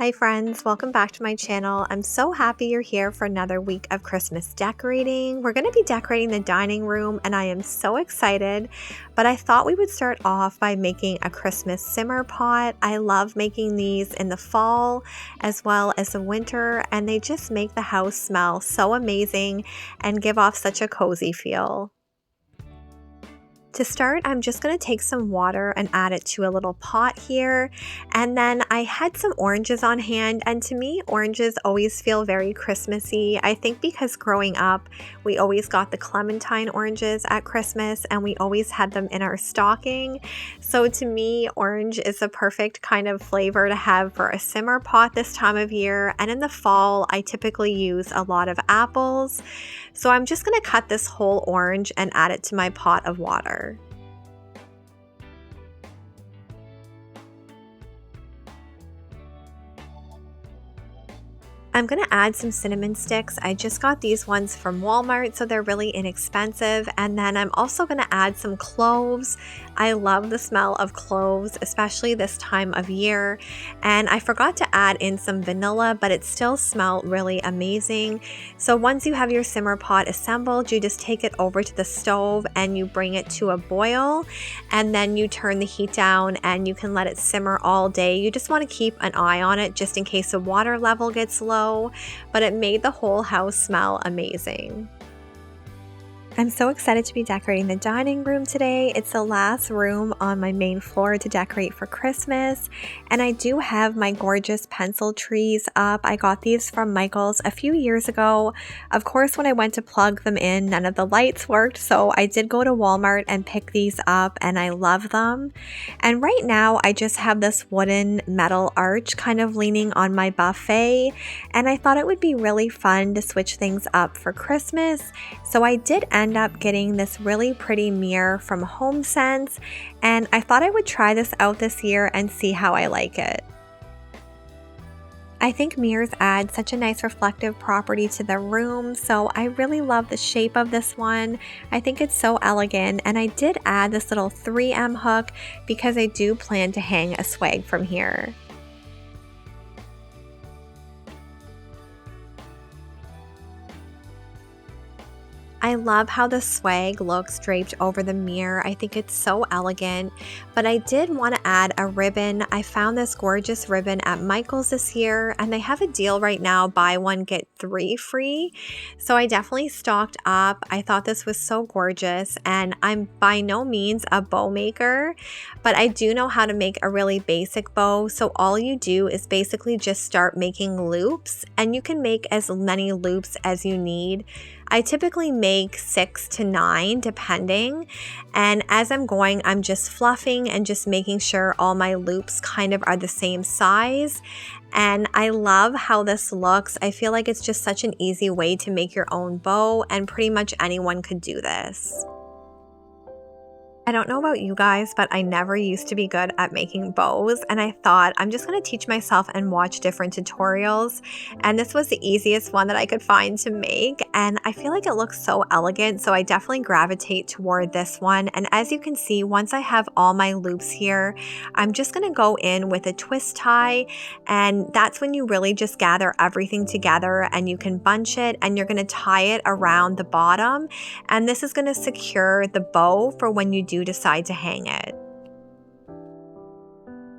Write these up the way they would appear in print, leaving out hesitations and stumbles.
Hi friends, welcome back to my channel. I'm so happy you're here for another week of Christmas decorating. We're going to be decorating the dining room and I am so excited, but I thought we would start off by making a Christmas simmer pot. I love making these in the fall as well as the winter, and they just make the house smell so amazing and give off such a cozy feel. To start, I'm just going to take some water and add it to a little pot here. And then I had some oranges on hand, and to me, oranges always feel very Christmassy. I think because growing up, we always got the clementine oranges at Christmas and we always had them in our stocking. So to me, orange is the perfect kind of flavor to have for a simmer pot this time of year. And in the fall, I typically use a lot of apples. So I'm just going to cut this whole orange and add it to my pot of water. I'm going to add some cinnamon sticks. I just got these ones from Walmart, so they're really inexpensive. And then I'm also going to add some cloves. I love the smell of cloves, especially this time of year. And I forgot to add in some vanilla, but it still smelled really amazing. So once you have your simmer pot assembled, you just take it over to the stove and you bring it to a boil. And then you turn the heat down and you can let it simmer all day. You just want to keep an eye on it just in case the water level gets low. But it made the whole house smell amazing. I'm so excited to be decorating the dining room today. It's the last room on my main floor to decorate for Christmas, and I do have my gorgeous pencil trees up. I got these from Michael's a few years ago. Of course, when I went to plug them in, none of the lights worked, so I did go to Walmart and pick these up, and I love them. And right now, I just have this wooden metal arch kind of leaning on my buffet, and I thought it would be really fun to switch things up for Christmas, so I did end up getting this really pretty mirror from HomeSense, and I thought I would try this out this year and see how I like it. I think mirrors add such a nice reflective property to the room, so I really love the shape of this one. I think it's so elegant, and I did add this little 3M hook because I do plan to hang a swag from here. I love how the swag looks draped over the mirror. I think it's so elegant, but I did want to add a ribbon. I found this gorgeous ribbon at Michael's this year, and they have a deal right now, buy one, get 3 free. So I definitely stocked up. I thought this was so gorgeous, and I'm by no means a bow maker, but I do know how to make a really basic bow. So all you do is basically just start making loops, and you can make as many loops as you need. I typically make 6 to 9 depending, and as I'm going, I'm just fluffing and just making sure all my loops kind of are the same size. And I love how this looks. I feel like it's just such an easy way to make your own bow, and pretty much anyone could do this. I don't know about you guys, but I never used to be good at making bows, and I thought I'm just going to teach myself and watch different tutorials, and this was the easiest one that I could find to make, and I feel like it looks so elegant, so I definitely gravitate toward this one. And as you can see, once I have all my loops here, I'm just going to go in with a twist tie, and that's when you really just gather everything together and you can bunch it, and you're going to tie it around the bottom, and this is going to secure the bow for when you do decide to hang it.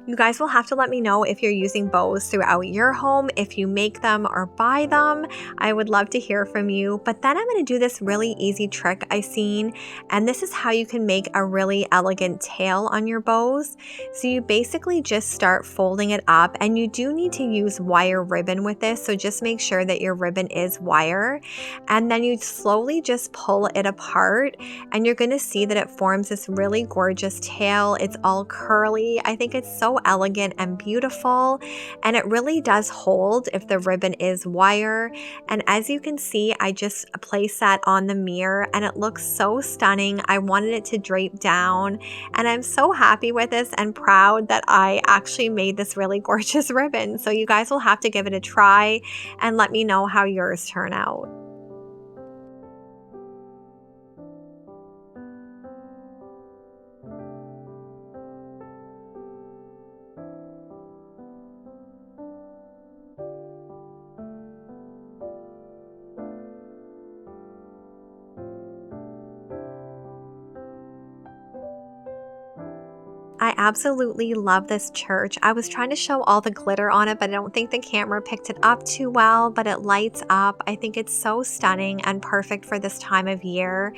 You guys will have to let me know if you're using bows throughout your home, if you make them or buy them. I would love to hear from you. But then I'm going to do this really easy trick I seen, and this is how you can make a really elegant tail on your bows. So you basically just start folding it up, and you do need to use wire ribbon with this, so just make sure that your ribbon is wire, and then you slowly just pull it apart, and you're going to see that it forms this really gorgeous tail. It's all curly. I think it's so elegant and beautiful, and it really does hold if the ribbon is wire. And as you can see, I just placed that on the mirror and it looks so stunning. I wanted it to drape down, and I'm so happy with this and proud that I actually made this really gorgeous ribbon. So you guys will have to give it a try and let me know how yours turn out. I absolutely love this church. I was trying to show all the glitter on it, but I don't think the camera picked it up too well, but it lights up. I think it's so stunning and perfect for this time of year.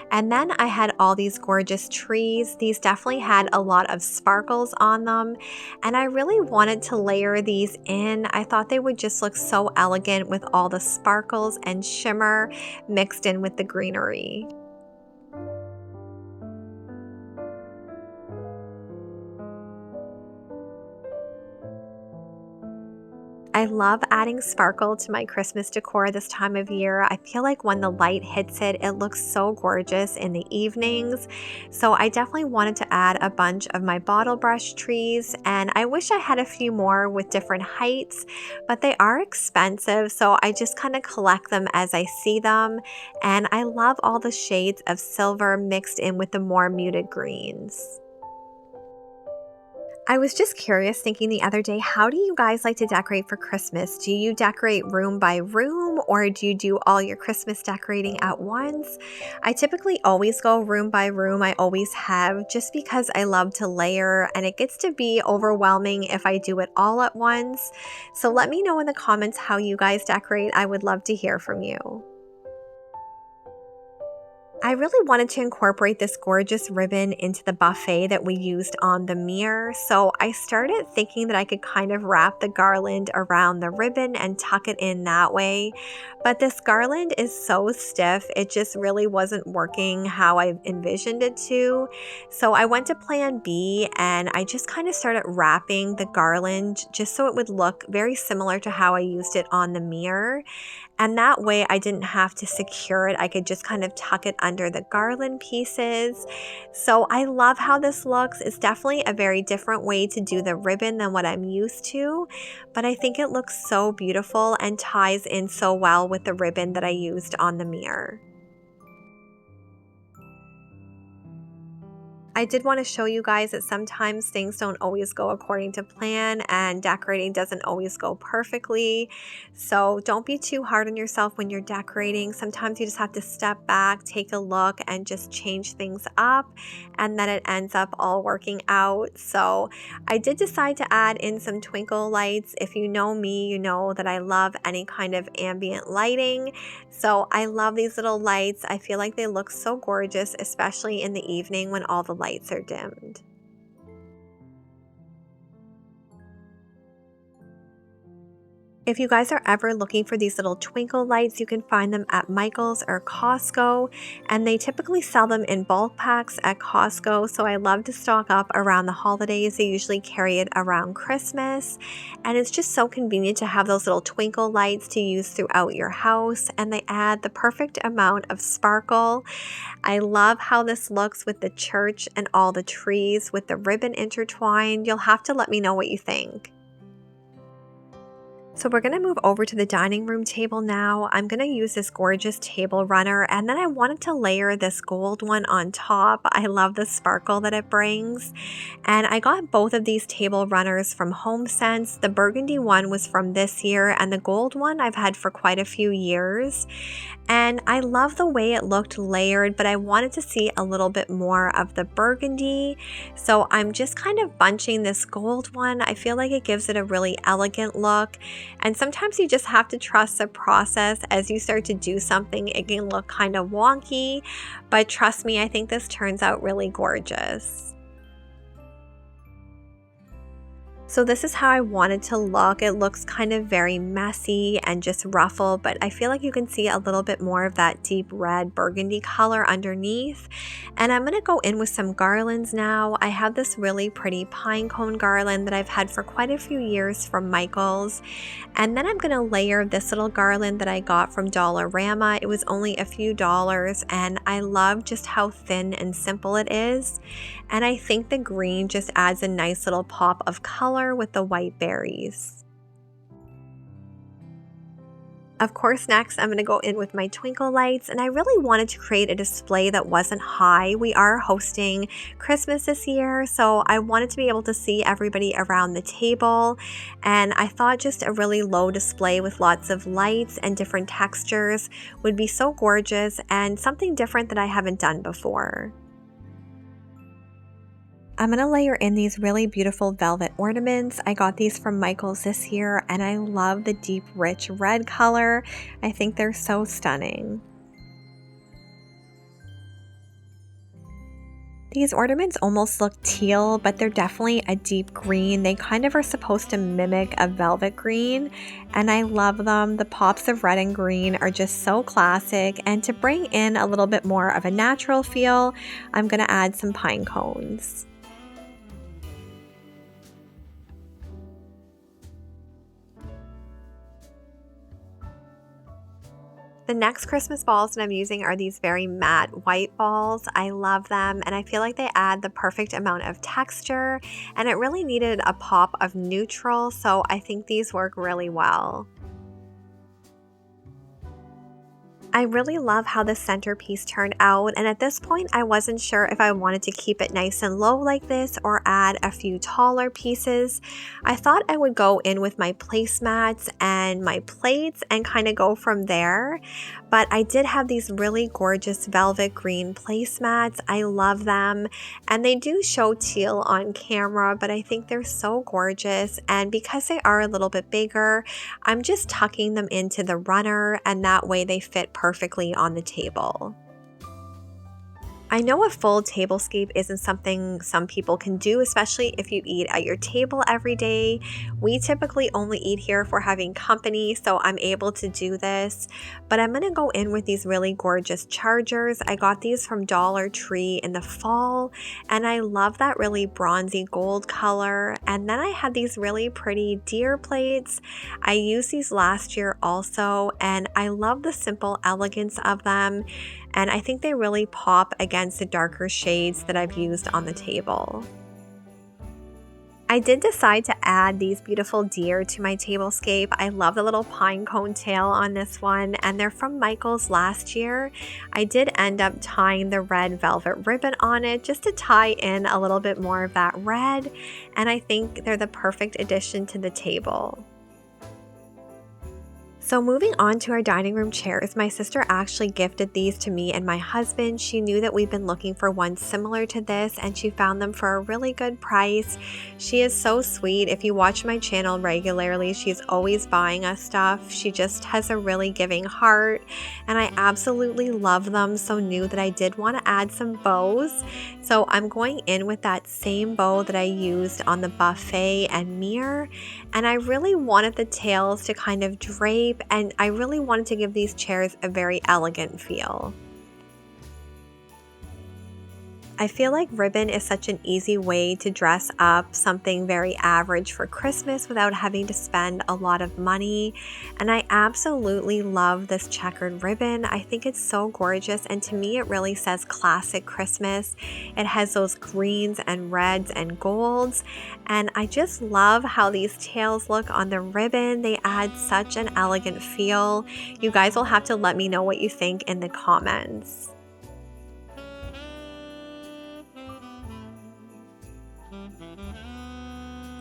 And then I had all these gorgeous trees. These definitely had a lot of sparkles on them, and I really wanted to layer these in. I thought they would just look so elegant with all the sparkles and shimmer mixed in with the greenery. I love adding sparkle to my Christmas decor this time of year. I feel like when the light hits it, it looks so gorgeous in the evenings. So I definitely wanted to add a bunch of my bottle brush trees, and I wish I had a few more with different heights, but they are expensive, so I just kind of collect them as I see them. And I love all the shades of silver mixed in with the more muted greens. I was just curious thinking the other day, how do you guys like to decorate for Christmas? Do you decorate room by room, or do you do all your Christmas decorating at once? I typically always go room by room. I always have, just because I love to layer and it gets to be overwhelming if I do it all at once. So let me know in the comments how you guys decorate. I would love to hear from you. I really wanted to incorporate this gorgeous ribbon into the buffet that we used on the mirror, so I started thinking that I could kind of wrap the garland around the ribbon and tuck it in that way, but this garland is so stiff, it just really wasn't working how I envisioned it to. So I went to plan B, and I just kind of started wrapping the garland just so it would look very similar to how I used it on the mirror. And that way I didn't have to secure it. I could just kind of tuck it under the garland pieces. So I love how this looks. It's definitely a very different way to do the ribbon than what I'm used to, but I think it looks so beautiful and ties in so well with the ribbon that I used on the mirror. I did want to show you guys that sometimes things don't always go according to plan, and decorating doesn't always go perfectly. So don't be too hard on yourself when you're decorating. Sometimes you just have to step back, take a look, and just change things up, and then it ends up all working out. So I did decide to add in some twinkle lights. If you know me, you know that I love any kind of ambient lighting. So I love these little lights. I feel like they look so gorgeous, especially in the evening when all the lights are dimmed. If you guys are ever looking for these little twinkle lights, you can find them at Michael's or Costco, and they typically sell them in bulk packs at Costco, so I love to stock up around the holidays. They usually carry it around Christmas, and it's just so convenient to have those little twinkle lights to use throughout your house, and they add the perfect amount of sparkle. I love how this looks with the church and all the trees with the ribbon intertwined. You'll have to let me know what you think. So we're going to move over to the dining room table now. I'm going to use this gorgeous table runner, and then I wanted to layer this gold one on top. I love the sparkle that it brings. And I got both of these table runners from HomeSense. The burgundy one was from this year, and the gold one I've had for quite a few years. And I love the way it looked layered, but I wanted to see a little bit more of the burgundy. So I'm just kind of bunching this gold one. I feel like it gives it a really elegant look. And sometimes you just have to trust the process. As you start to do something, it can look kind of wonky, but trust me, I think this turns out really gorgeous. So this is how I wanted to look. It looks kind of very messy and just ruffled, but I feel like you can see a little bit more of that deep red burgundy color underneath. And I'm going to go in with some garlands now. I have this really pretty pine cone garland that I've had for quite a few years from Michael's. And then I'm going to layer this little garland that I got from Dollarama. It was only a few dollars, and I love just how thin and simple it is. And I think the green just adds a nice little pop of color with the white berries. Of course, next I'm going to go in with my twinkle lights, and I really wanted to create a display that wasn't high. We are hosting Christmas this year, so I wanted to be able to see everybody around the table, and I thought just a really low display with lots of lights and different textures would be so gorgeous and something different that I haven't done before. I'm going to layer in these really beautiful velvet ornaments. I got these from Michael's this year, and I love the deep, rich red color. I think they're so stunning. These ornaments almost look teal, but they're definitely a deep green. They kind of are supposed to mimic a velvet green, and I love them. The pops of red and green are just so classic, and to bring in a little bit more of a natural feel, I'm going to add some pine cones. The next Christmas balls that I'm using are these very matte white balls. I love them, and I feel like they add the perfect amount of texture, and it really needed a pop of neutral, so I think these work really well. I really love how the centerpiece turned out, and at this point I wasn't sure if I wanted to keep it nice and low like this or add a few taller pieces. I thought I would go in with my placemats and my plates and kind of go from there, but I did have these really gorgeous velvet green placemats. I love them, and they do show teal on camera, but I think they're so gorgeous, and because they are a little bit bigger, I'm just tucking them into the runner, and that way they fit perfectly on the table. I know a full tablescape isn't something some people can do, especially if you eat at your table every day. We typically only eat here if we're having company, so I'm able to do this. But I'm going to go in with these really gorgeous chargers. I got these from Dollar Tree in the fall, and I love that really bronzy gold color. And then I had these really pretty deer plates. I used these last year also, and I love the simple elegance of them. And I think they really pop against the darker shades that I've used on the table. I did decide to add these beautiful deer to my tablescape. I love the little pine cone tail on this one, and they're from Michael's last year. I did end up tying the red velvet ribbon on it just to tie in a little bit more of that red, and I think they're the perfect addition to the table. So moving on to our dining room chairs, my sister actually gifted these to me and my husband. She knew that we've been looking for one similar to this, and she found them for a really good price. She is so sweet. If you watch my channel regularly, she's always buying us stuff. She just has a really giving heart, and I absolutely love them, so knew that I did want to add some bows. So I'm going in with that same bow that I used on the buffet and mirror, and I really wanted the tails to kind of drape, and I really wanted to give these chairs a very elegant feel. I feel like ribbon is such an easy way to dress up something very average for Christmas without having to spend a lot of money, and I absolutely love this checkered ribbon. I think it's so gorgeous, and to me it really says classic Christmas. It has those greens and reds and golds, and I just love how these tails look on the ribbon. They add such an elegant feel. You guys will have to let me know what you think in the comments.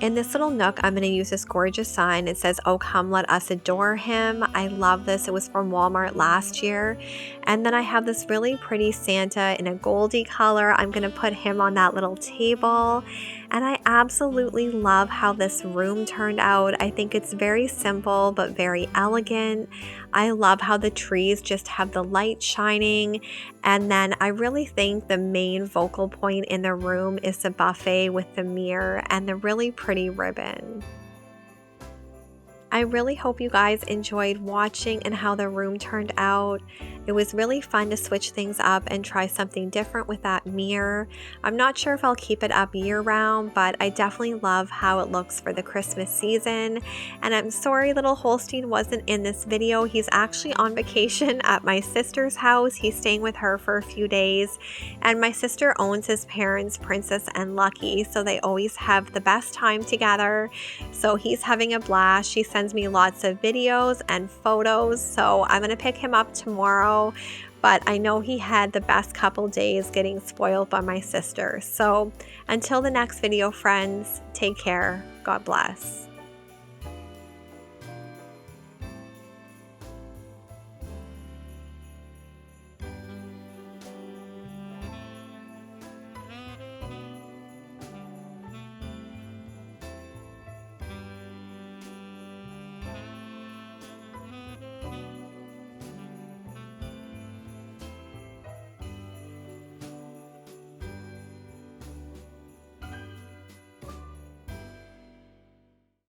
In this little nook, I'm going to use this gorgeous sign. It says, "Oh, come let us adore him." I love this. It was from Walmart last year. And then I have this really pretty Santa in a goldy color. I'm going to put him on that little table. And I absolutely love how this room turned out. I think it's very simple but very elegant. I love how the trees just have the light shining. And then I really think the main focal point in the room is the buffet with the mirror and the really pretty ribbon. I really hope you guys enjoyed watching and how the room turned out. It was really fun to switch things up and try something different with that mirror. I'm not sure if I'll keep it up year round, but I definitely love how it looks for the Christmas season. And I'm sorry little Holstein wasn't in this video. He's actually on vacation at my sister's house. He's staying with her for a few days. And my sister owns his parents, Princess and Lucky, so they always have the best time together. So he's having a blast. She sends me lots of videos and photos, so I'm gonna pick him up tomorrow. But I know he had the best couple days getting spoiled by my sister. So until the next video, friends, take care. God bless.